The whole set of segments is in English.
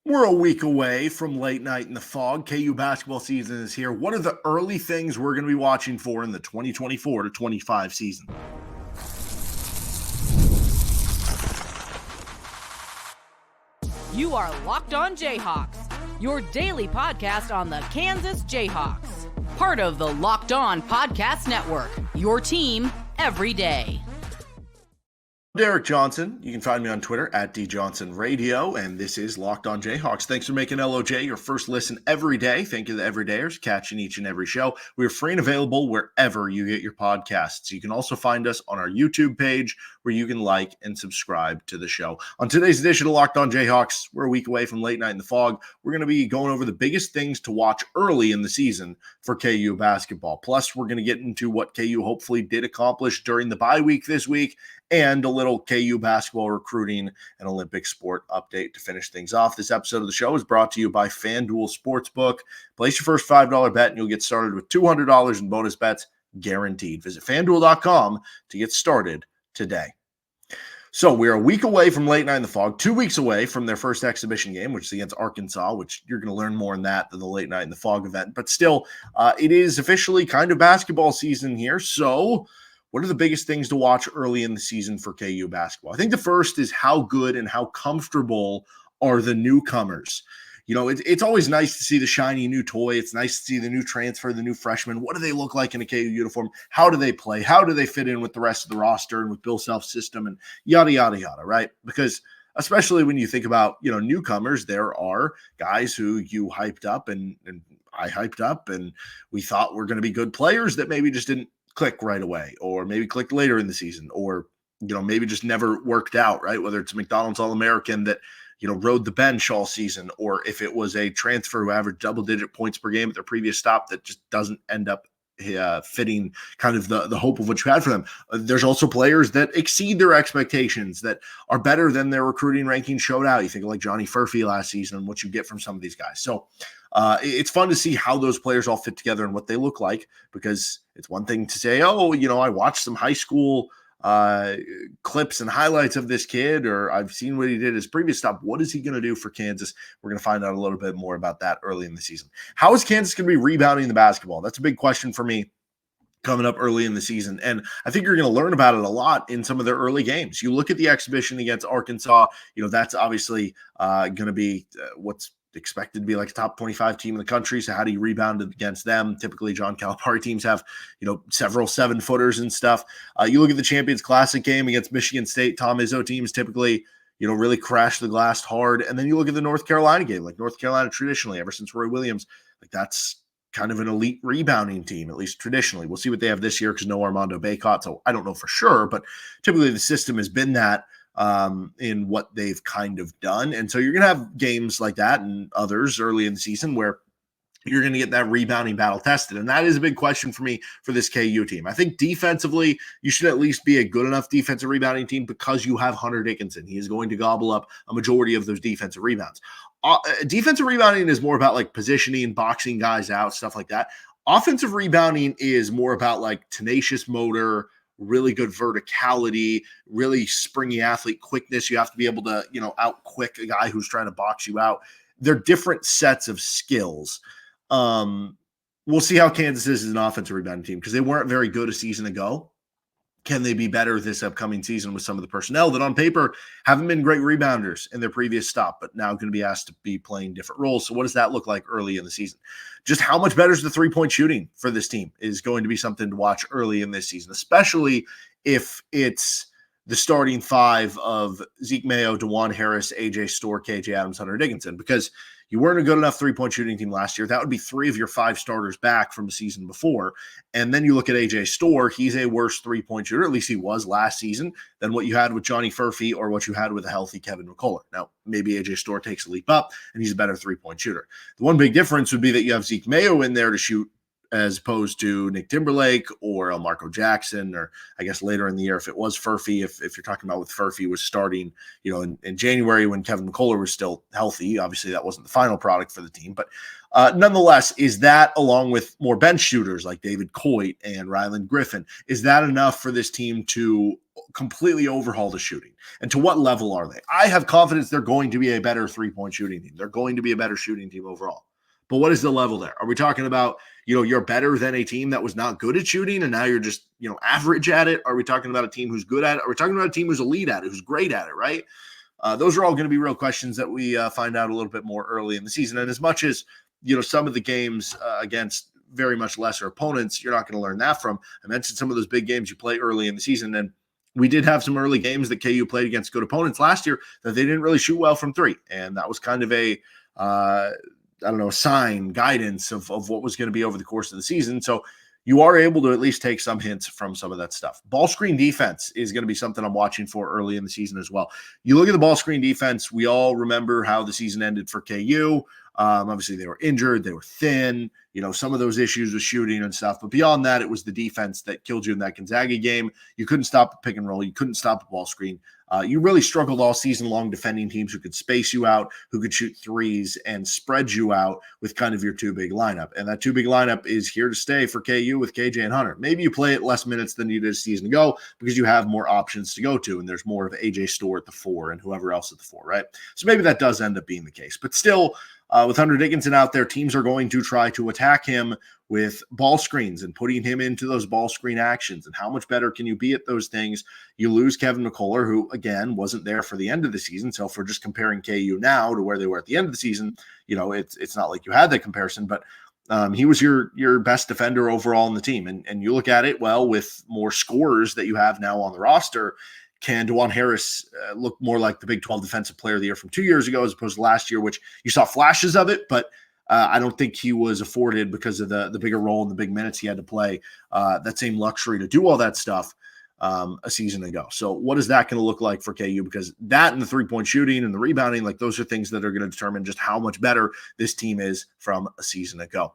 We're a week away from late night in the Phog. KU basketball season is here. What are the early things we're going to be watching for in the 2024 to 25 season? You are Locked On Jayhawks, your daily podcast on the Kansas Jayhawks. Part of the Locked On Podcast Network, your team every day. Derek Johnson. You can find me on Twitter at DJohnsonRadio, and this is Locked On Jayhawks. Thanks for making LOJ your first listen every day. Thank you to the everydayers catching each and every show. We're free and available wherever you get your podcasts. You can also find us on our YouTube page where you can like and subscribe to the show. On today's edition of Locked On Jayhawks, we're a week away from late night in the Phog. We're going to be going over the biggest things to watch early in the season for KU basketball. Plus, we're going to get into what KU hopefully did accomplish during the bye week this week, and a little KU basketball recruiting and Olympic sport update to finish things off. This episode of the show is brought to you by FanDuel Sportsbook. Place your first $5 bet and you'll get started with $200 in bonus bets guaranteed. Visit FanDuel.com to get started today. So we're a week away from late night in the Phog, 2 weeks away from their first exhibition game, which is against Arkansas, which you're going to learn more in that than the late night in the Phog event. But still, it is officially kind of basketball season here. So what are the biggest things to watch early in the season for KU basketball? I think the first is how good and how comfortable are the newcomers. You know, it's always nice to see the shiny new toy. It's nice to see the new transfer, the new freshman. What do they look like in a KU uniform? How do they play? How do they fit in with the rest of the roster and with Bill Self's system and yada, yada, yada, right? Because especially when you think about, newcomers, there are guys who you hyped up and I hyped up and we thought were going to be good players that maybe just didn't click right away, or maybe clicked later in the season, or maybe just never worked out, right? Whether it's a McDonald's All-American that rode the bench all season, or if it was a transfer who averaged double-digit points per game at their previous stop that just doesn't end up fitting kind of the hope of what you had for them. There's also players that exceed their expectations, that are better than their recruiting ranking showed out. You think of like Johnny Furphy last season and what you get from some of these guys. So it's fun to see how those players all fit together and what they look like, because it's one thing to say, I watched some high school clips and highlights of this kid, or I've seen what he did his previous stop. What is he going to do for Kansas? We're going to find out a little bit more about that early in the season. How is Kansas going to be rebounding the basketball? That's a big question for me coming up early in the season. And I think you're going to learn about it a lot in some of their early games. You look at the exhibition against Arkansas, that's obviously going to be what's expected to be like a top 25 team in the country. So how do you rebound against them? Typically John Calipari teams have, several 7-footers and stuff. You look at the Champions Classic game against Michigan State, Tom Izzo teams typically, really crash the glass hard. And then you look at the North Carolina game, like North Carolina traditionally, ever since Roy Williams, like that's kind of an elite rebounding team, at least traditionally. We'll see what they have this year because no Armando Bacot. So I don't know for sure, but typically the system has been that in what they've kind of done. And so you're going to have games like that and others early in the season where you're going to get that rebounding battle tested. And that is a big question for me for this KU team. I think defensively, you should at least be a good enough defensive rebounding team because you have Hunter Dickinson. He is going to gobble up a majority of those defensive rebounds. Defensive rebounding is more about like positioning, boxing guys out, stuff like that. Offensive rebounding is more about like tenacious motor, really good verticality, really springy athlete quickness. You have to be able to, out quick a guy who's trying to box you out. They're different sets of skills. We'll see how Kansas is as an offensive rebounding team because they weren't very good a season ago. Can they be better this upcoming season with some of the personnel that on paper haven't been great rebounders in their previous stop, but now going to be asked to be playing different roles? So what does that look like early in the season? Just how much better is the three-point shooting for this team is going to be something to watch early in this season, especially if it's the starting five of Zeke Mayo, DeJuan Harris, AJ Storr, KJ Adams, Hunter Dickinson, because you weren't a good enough three-point shooting team last year. That would be 3 of your 5 starters back from the season before. And then you look at AJ Storr, he's a worse three-point shooter, at least he was last season, than what you had with Johnny Furphy or what you had with a healthy Kevin McCullough. Now, maybe AJ Storr takes a leap up and he's a better three-point shooter. The one big difference would be that you have Zeke Mayo in there to shoot as opposed to Nick Timberlake or Marco Jackson, or I guess later in the year if it was Furphy, if you're talking about with Furphy was starting, in January when Kevin McCullough was still healthy. Obviously, that wasn't the final product for the team, but nonetheless, is that, along with more bench shooters like David Coit and Ryland Griffin, is that enough for this team to completely overhaul the shooting? And to what level are they? I have confidence they're going to be a better three-point shooting team. They're going to be a better shooting team overall. But what is the level there? Are we talking about, you're better than a team that was not good at shooting and now you're just, average at it? Are we talking about a team who's good at it? Are we talking about a team who's elite at it, who's great at it, right? Those are all going to be real questions that we find out a little bit more early in the season. And as much as, some of the games against very much lesser opponents, you're not going to learn that from. I mentioned some of those big games you play early in the season, and we did have some early games that KU played against good opponents last year that they didn't really shoot well from three. And that was kind of a sign, guidance of what was going to be over the course of the season. So you are able to at least take some hints from some of that stuff. Ball screen defense is going to be something I'm watching for early in the season as well. You look at the ball screen defense, we all remember how the season ended for KU. Obviously, they were injured, they were thin, some of those issues with shooting and stuff. But beyond that, it was the defense that killed you in that Gonzaga game. You couldn't stop the pick and roll. You couldn't stop the ball screen. You really struggled all season long defending teams who could space you out, who could shoot threes and spread you out with kind of your two big lineup. And that two big lineup is here to stay for KU with KJ and Hunter. Maybe you play it less minutes than you did a season ago because you have more options to go to, and there's more of AJ Storr at the 4 and whoever else at the 4, right? So maybe that does end up being the case. But still, with Hunter Dickinson out there, teams are going to try to attack him with ball screens and putting him into those ball screen actions. And how much better can you be at those things? You lose Kevin McCullough, who, again, wasn't there for the end of the season. So if we're just comparing KU now to where they were at the end of the season, it's not like you had that comparison, but he was your best defender overall in the team. And you look at it, well, with more scorers that you have now on the roster, can DeJuan Harris look more like the Big 12 Defensive Player of the Year from 2 years ago as opposed to last year, which you saw flashes of it, but I don't think he was afforded, because of the bigger role and the big minutes he had to play, that same luxury to do all that stuff a season ago. So what is that going to look like for KU? Because that and the three-point shooting and the rebounding, like those are things that are going to determine just how much better this team is from a season ago.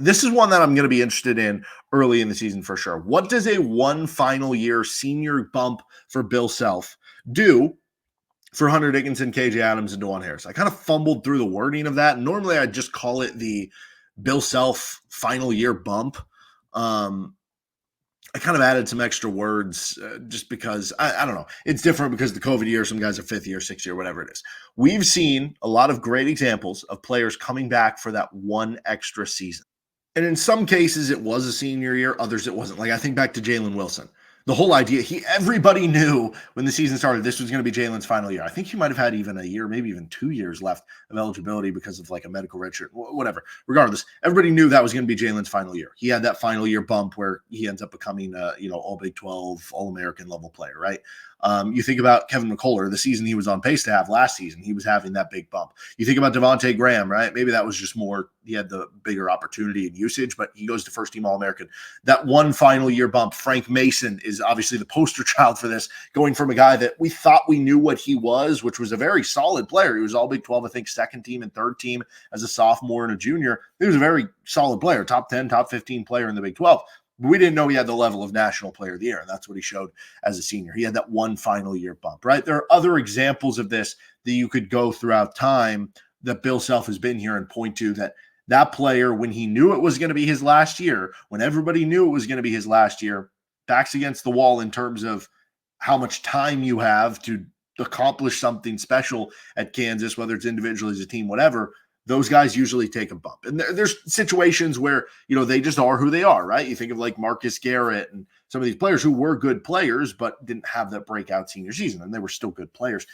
This is one that I'm going to be interested in early in the season for sure. What does a one final year senior bump for Bill Self do for Hunter Dickinson, KJ Adams, and DeJuan Harris? I kind of fumbled through the wording of that. Normally, I'd just call it the Bill Self final year bump. I kind of added some extra words just because, I don't know. It's different because the COVID year, some guys are fifth year, sixth year, whatever it is. We've seen a lot of great examples of players coming back for that one extra season. And in some cases, it was a senior year. Others, it wasn't. Like, I think back to Jalen Wilson. The whole idea, everybody knew when the season started, this was going to be Jalen's final year. I think he might have had even a year, maybe even 2 years left of eligibility because of like a medical redshirt, whatever. Regardless, everybody knew that was going to be Jalen's final year. He had that final year bump where he ends up becoming all Big 12, All-American level player, right? You think about Kevin McCullough, the season he was on pace to have last season, he was having that big bump. You think about Devontae Graham, right? Maybe that was just more, he had the bigger opportunity and usage, but he goes to first team All-American. That one final year bump, Frank Mason is obviously the poster child for this, going from a guy that we thought we knew what he was, which was a very solid player. He was all Big 12, I think, second team and third team as a sophomore and a junior. He was a very solid player, top 10, top 15 player in the Big 12. We didn't know he had the level of National Player of the Year, and that's what he showed as a senior. He had that one final year bump, right? There are other examples of this that you could go throughout time that Bill Self has been here and point to, that player, when he knew it was going to be his last year, when everybody knew it was going to be his last year, backs against the wall in terms of how much time you have to accomplish something special at Kansas, whether it's individually as a team, whatever. Those guys usually take a bump. And there's situations where, they just are who they are, right? You think of like Marcus Garrett and some of these players who were good players, but didn't have that breakout senior season, and they were still good players.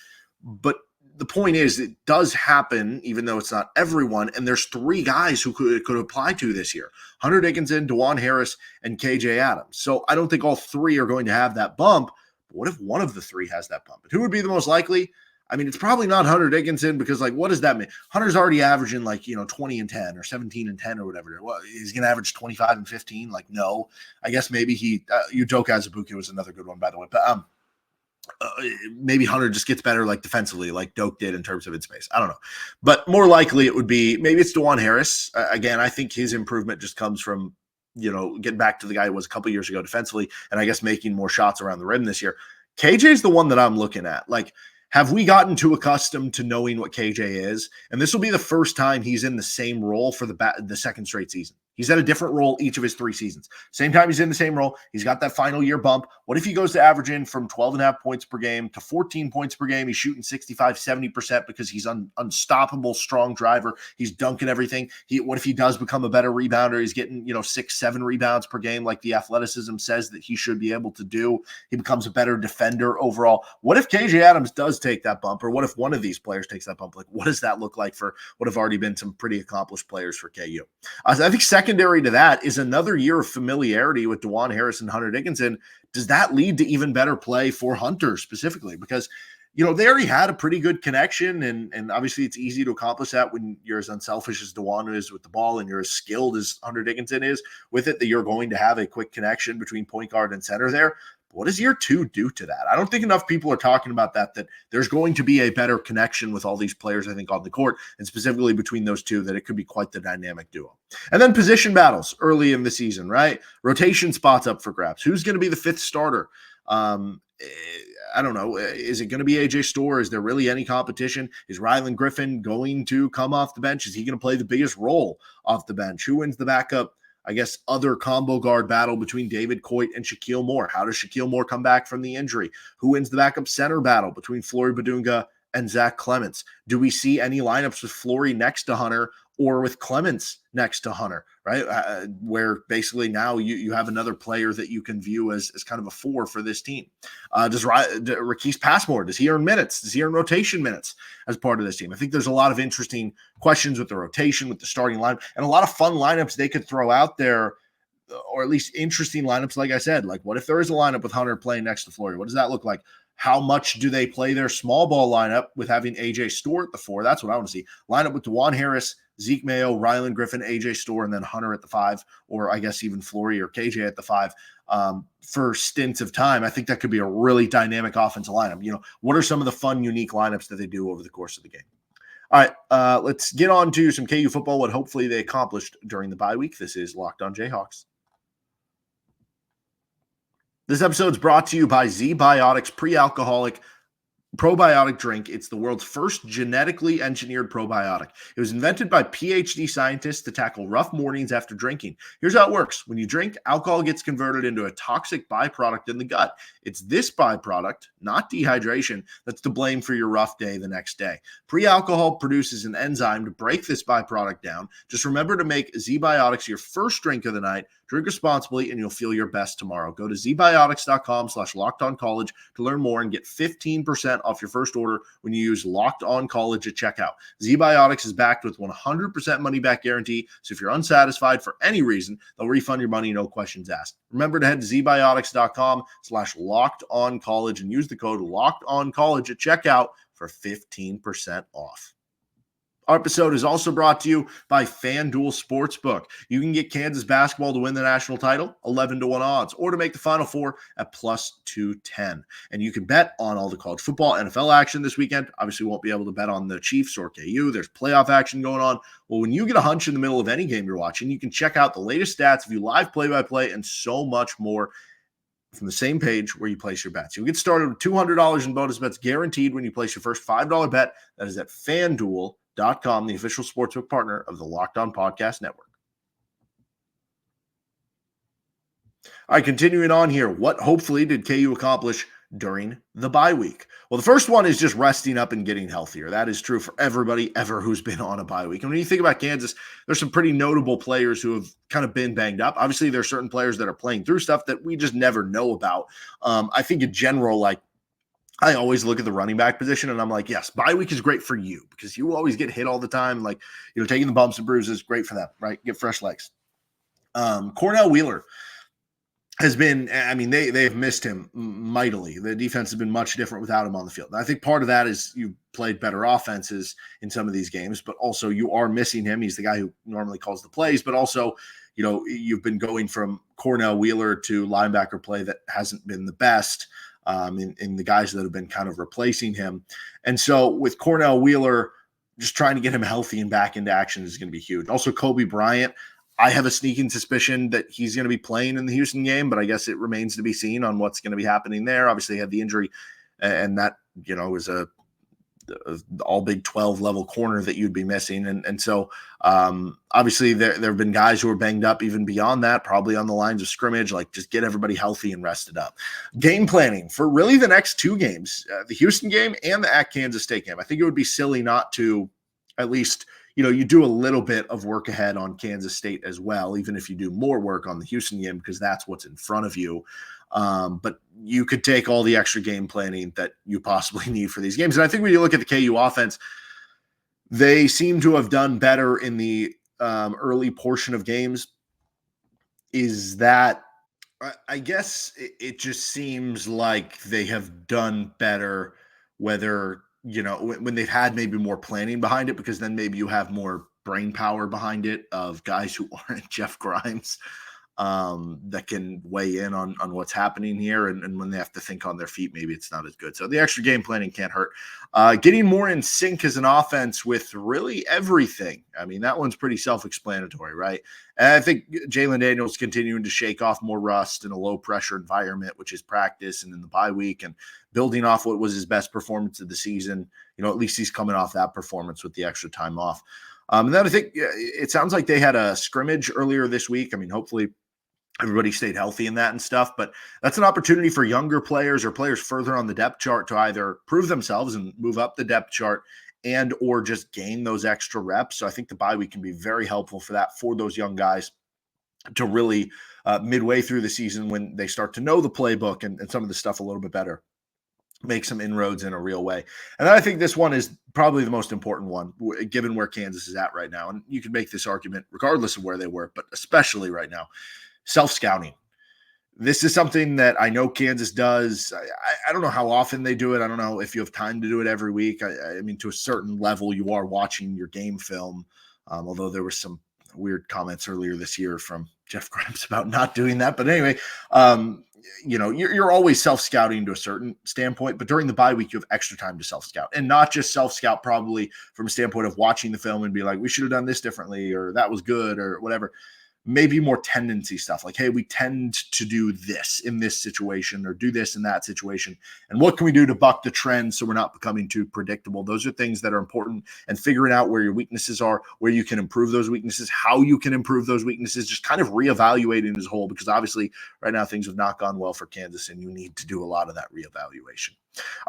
But the point is, it does happen, even though it's not everyone. And there's three guys who could apply to this year: Hunter Dickinson, DeJuan Harris, and KJ Adams. So I don't think all three are going to have that bump. But what if one of the three has that bump? And who would be the most likely? I mean, it's probably not Hunter Dickinson, because, like, what does that mean? Hunter's already averaging, 20 and 10 or 17 and 10 or whatever. Well, he's going to average 25 and 15? Like, no. I guess maybe Udoka Azubuike was another good one, by the way. But maybe Hunter just gets better like defensively, like Doak did in terms of in space. I don't know. But more likely it would be maybe it's DeJuan Harris. Again, I think his improvement just comes from, getting back to the guy who was a couple years ago defensively, and I guess making more shots around the rim this year. KJ is the one that I'm looking at. Like, have we gotten too accustomed to knowing what KJ is? And this will be the first time he's in the same role for the second straight season. He's had a different role each of his 3 seasons. Same time he's in the same role. He's got that final year bump. What if he goes to averaging from 12.5 points per game to 14 points per game? He's shooting 65, 70% because he's unstoppable, strong driver. He's dunking everything. What if he does become a better rebounder? He's getting, 6, 7 rebounds per game like the athleticism says that he should be able to do. He becomes a better defender overall. What if KJ Adams does take that bump? Or what if one of these players takes that bump? Like, what does that look like for what have already been some pretty accomplished players for KU? I think secondary to that is another year of familiarity with DeJuan Harris and Hunter Dickinson. Does that lead to even better play for Hunter specifically? Because, they already had a pretty good connection, and obviously it's easy to accomplish that when you're as unselfish as DeJuan is with the ball and you're as skilled as Hunter Dickinson is with it, that you're going to have a quick connection between point guard and center there. What does year 2 do to that? I don't think enough people are talking about that there's going to be a better connection with all these players, I think, on the court, and specifically between those two, that it could be quite the dynamic duo. And then position battles early in the season, right? Rotation spots up for grabs. Who's going to be the 5th starter? I don't know. Is it going to be AJ Storr? Is there really any competition? Is Ryland Griffin going to come off the bench? Is he going to play the biggest role off the bench? Who wins the backup, other combo guard battle between David Coit and Shaquille Moore? How does Shaquille Moore come back from the injury? Who wins the backup center battle between Flory Bidunga and Zach Clements? Do we see any lineups with Flory next to Hunter or with Clements next to Hunter, right? Where basically now you have another player that you can view as kind of a 4 for this team. Does Rakeem Passmore, does he earn minutes? Does he earn rotation minutes as part of this team? I think there's a lot of interesting questions with the rotation, with the starting line, and a lot of fun lineups they could throw out there, or at least interesting lineups. Like I said, like what if there is a lineup with Hunter playing next to Flory? What does that look like? How much do they play their small ball lineup with having AJ Storr at the 4? That's what I want to see. Lineup with DeJuan Harris, Zeke Mayo, Ryland Griffin, AJ Storr, and then Hunter at the 5, or even Flory or KJ at the 5 for stints of time. I think that could be a really dynamic offensive lineup. What are some of the fun, unique lineups that they do over the course of the game? All right, let's get on to some KU football, what hopefully they accomplished during the bye week. This is Locked On Jayhawks. This episode is brought to you by Z-Biotics pre-alcoholic probiotic drink. It's the world's first genetically engineered probiotic. It was invented by PhD scientists to tackle rough mornings after drinking. Here's how it works. When you drink, alcohol gets converted into a toxic byproduct in the gut. It's this byproduct, not dehydration, that's to blame for your rough day the next day. Pre-alcohol produces an enzyme to break this byproduct down. Just remember to make Z-Biotics your first drink of the night. Drink responsibly, and you'll feel your best tomorrow. Go to zbiotics.com/lockedoncollege to learn more and get 15% off your first order when you use Locked On College at checkout. Z-Biotics is backed with 100% money-back guarantee, so if you're unsatisfied for any reason, they'll refund your money, no questions asked. Remember to head to zbiotics.com/lockedoncollege and use the code LOCKEDONCollege at checkout for 15% off. Our episode is also brought to you by FanDuel Sportsbook. You can get Kansas basketball to win the national title, 11-1 odds, or to make the Final Four at +210. And you can bet on all the college football, NFL action this weekend. Obviously, you won't be able to bet on the Chiefs or KU. There's playoff action going on. Well, when you get a hunch in the middle of any game you're watching, you can check out the latest stats, view live play-by-play, and so much more from the same page where you place your bets. You'll get started with $200 in bonus bets guaranteed when you place your first $5 bet. That is at FanDuel.com, the official sportsbook partner of the Locked On Podcast Network. All right, continuing on here. What hopefully did KU accomplish during the bye week? Well, the first one is just resting up and getting healthier. That is true for everybody ever who's been on a bye week. And when you think about Kansas, there's some pretty notable players who have kind of been banged up. Obviously, there are certain players that are playing through stuff that we just never know about. I think in general, I always look at the running back position and I'm like, yes, bye week is great for you because you always get hit all the time. Taking the bumps and bruises, great for them, right? Get fresh legs. Cornell Wheeler has been, they've missed him mightily. The defense has been much different without him on the field. And I think part of that is you played better offenses in some of these games, but also you are missing him. He's the guy who normally calls the plays, but also, you've been going from Cornell Wheeler to linebacker play that hasn't been the best. in the guys that have been kind of replacing him. And so with Cornell Wheeler, just trying to get him healthy and back into action is going to be huge. Also, Kobe Bryant, I have a sneaking suspicion that he's going to be playing in the Houston game, but I guess it remains to be seen on what's going to be happening there. Obviously, he had the injury, and that, was a all Big 12 level corner that you'd be missing. And so obviously there have been guys who are banged up even beyond that, probably on the lines of scrimmage, like just get everybody healthy and rested up. Game planning for really the next two games, the Houston game and the at Kansas State game. I think it would be silly not to at least, you do a little bit of work ahead on Kansas State as well, even if you do more work on the Houston game, because that's what's in front of you. But you could take all the extra game planning that you possibly need for these games. And I think when you look at the KU offense, they seem to have done better in the early portion of games. Is that, I guess it just seems like they have done better, whether, when they've had maybe more planning behind it, because then maybe you have more brain power behind it of guys who aren't Jeff Grimes, that can weigh in on what's happening here. And when they have to think on their feet, maybe it's not as good. So the extra game planning can't hurt. Getting more in sync as an offense with really everything. I mean, that one's pretty self-explanatory, right? And I think Jalen Daniels continuing to shake off more rust in a low-pressure environment, which is practice and in the bye week, and building off what was his best performance of the season. At least he's coming off that performance with the extra time off. And then I think it sounds like they had a scrimmage earlier this week. I mean, hopefully everybody stayed healthy in that and stuff, but that's an opportunity for younger players or players further on the depth chart to either prove themselves and move up the depth chart and or just gain those extra reps. So I think the bye week can be very helpful for that, for those young guys to really midway through the season, when they start to know the playbook and some of the stuff a little bit better, make some inroads in a real way. And then I think this one is probably the most important one, given where Kansas is at right now. And you can make this argument regardless of where they were, but especially right now. Self-scouting. This is something that I know Kansas does. I don't know how often they do it. I don't know if you have time to do it every week. I mean, to a certain level, you are watching your game film, although there were some weird comments earlier this year from Jeff Grimes about not doing that. But anyway, you're always self-scouting to a certain standpoint, but during the bye week, you have extra time to self-scout, and not just self-scout probably from a standpoint of watching the film and be like, we should have done this differently, or that was good, or whatever. Maybe more tendency stuff like, hey, we tend to do this in this situation, or do this in that situation, and what can we do to buck the trend so we're not becoming too predictable? Those are things that are important, and figuring out where your weaknesses are, where you can improve those weaknesses, how you can improve those weaknesses, just kind of reevaluating as a whole, because obviously right now things have not gone well for Kansas, and you need to do a lot of that reevaluation.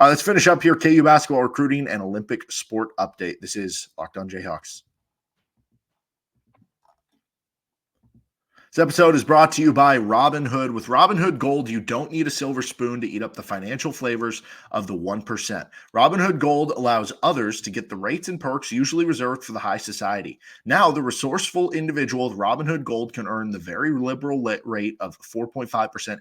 Let's finish up here. KU basketball recruiting and Olympic sport update. This is Locked On Jayhawks. This episode is brought to you by Robinhood. With Robinhood Gold, you don't need a silver spoon to eat up the financial flavors of the 1%. Robinhood Gold allows others to get the rates and perks usually reserved for the high society. Now, the resourceful individual with Robinhood Gold can earn the very liberal rate of 4.5%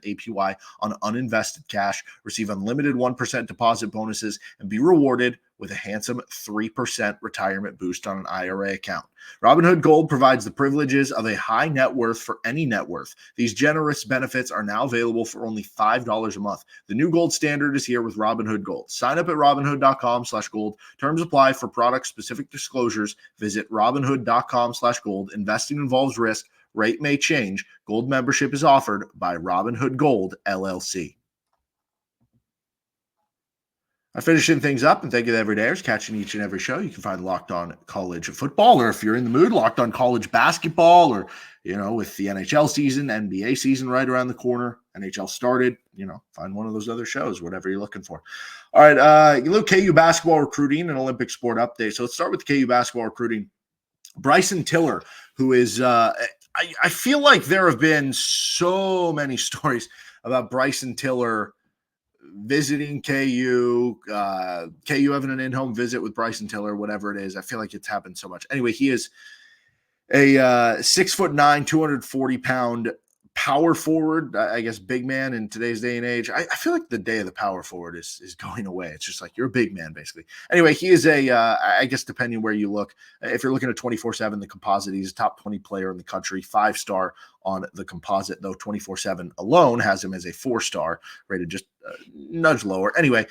APY on uninvested cash, receive unlimited 1% deposit bonuses, and be rewarded with a handsome 3% retirement boost on an IRA account. Robinhood Gold provides the privileges of a high net worth for any net worth. These generous benefits are now available for only $5 a month. The new gold standard is here with Robinhood Gold. Sign up at Robinhood.com/gold. Terms apply. For product-specific disclosures, visit Robinhood.com/gold. Investing involves risk. Rate may change. Gold membership is offered by Robinhood Gold, LLC. I'm finishing things up, and thank you to everydayers catching each and every show. You can find Locked On College Football, or if you're in the mood, Locked On College Basketball, or, with the NHL season, NBA season right around the corner, NHL started, find one of those other shows, whatever you're looking for. All right, little KU basketball recruiting and Olympic sport update. So let's start with the KU basketball recruiting. Bryson Tiller, who is, I feel like there have been so many stories about Bryson Tiller visiting KU, KU having an in-home visit with Bryson Tiller, whatever it is. I feel like it's happened so much. Anyway, he is a 6'9", 240-pound power forward, I guess big man in today's day and age. I feel like the day of the power forward is going away. It's just like you're a big man, basically. Anyway, he is I guess depending where you look, if you're looking at 24/7, the composite, he's a top 20 player in the country, 5-star on the composite, though 24/7 alone has him as a 4-star, rated just nudge lower. Anyway,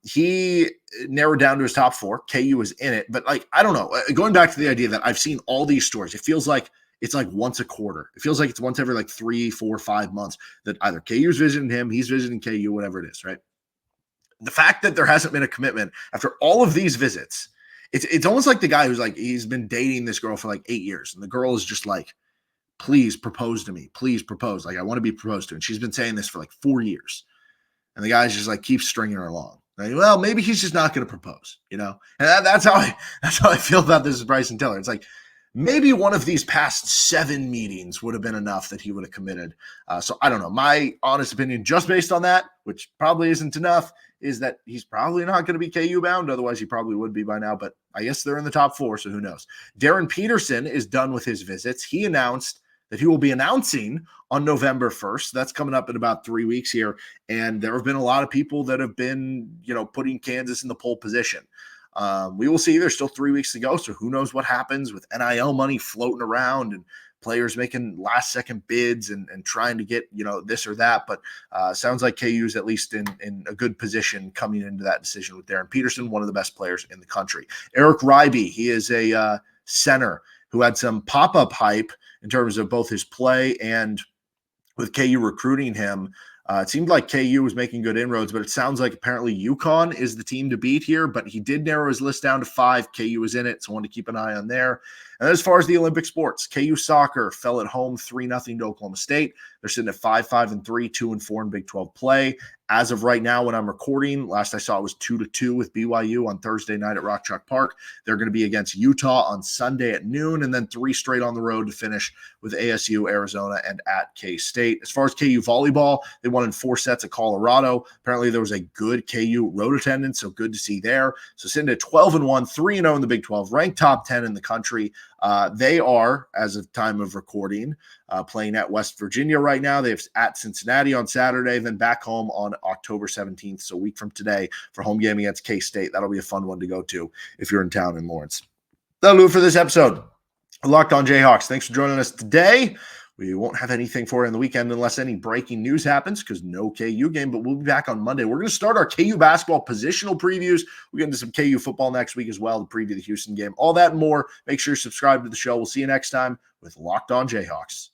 he narrowed down to his top 4. KU is in it, but like, I don't know, going back to the idea that I've seen all these stories, it feels like it's like once a quarter. It feels like it's once every like 3, 4, 5 months that either KU's visiting him, he's visiting KU, whatever it is, right? The fact that there hasn't been a commitment after all of these visits, it's almost like the guy who's like, he's been dating this girl for like 8 years, and the girl is just like, please propose to me, please propose. Like, I want to be proposed to. And she's been saying this for like 4 years. And the guy's just like keeps stringing her along. Like, well, maybe he's just not going to propose, you know? And that's how I feel about this with Bryson Tiller. It's like, maybe one of these past 7 meetings would have been enough that he would have committed. So I don't know. My honest opinion, just based on that, which probably isn't enough, is that he's probably not going to be KU bound. Otherwise, he probably would be by now. But I guess they're in the top 4, so who knows? Darryn Peterson is done with his visits. He announced that he will be announcing on November 1st. That's coming up in about 3 weeks here. And there have been a lot of people that have been, putting Kansas in the pole position. We will see. There's still 3 weeks to go, so who knows what happens with NIL money floating around and players making last-second bids and trying to get, this or that. But sounds like KU is at least in a good position coming into that decision with Darryn Peterson, one of the best players in the country. Eric Reibe, he is a center who had some pop-up hype in terms of both his play and with KU recruiting him. It seemed like KU was making good inroads, but it sounds like apparently UConn is the team to beat here, but he did narrow his list down to 5. KU was in it, so I wanted to keep an eye on there. And as far as the Olympic sports, KU soccer fell at home 3-0 to Oklahoma State. They're sitting at 5-5-3, 2-4 in Big 12 play. As of right now, when I'm recording, last I saw it was 2-2 with BYU on Thursday night at Rock Chalk Park. They're going to be against Utah on Sunday at noon, and then 3 straight on the road to finish with ASU, Arizona, and at K-State. As far as KU volleyball, they won in 4 sets at Colorado. Apparently, there was a good KU road attendance, so good to see there. So sitting at 12-1, 3-0 in the Big 12, ranked top 10 in the country. They are, as of time of recording, playing at West Virginia right now. They have at Cincinnati on Saturday, then back home on October 17th, so a week from today, for home game against K-State. That'll be a fun one to go to if you're in town in Lawrence. That'll do it for this episode. Locked on Jayhawks. Thanks for joining us today. We won't have anything for you on the weekend unless any breaking news happens, because no KU game, but we'll be back on Monday. We're going to start our KU basketball positional previews. We'll get into some KU football next week as well to preview the Houston game. All that and more. Make sure you subscribe to the show. We'll see you next time with Locked on Jayhawks.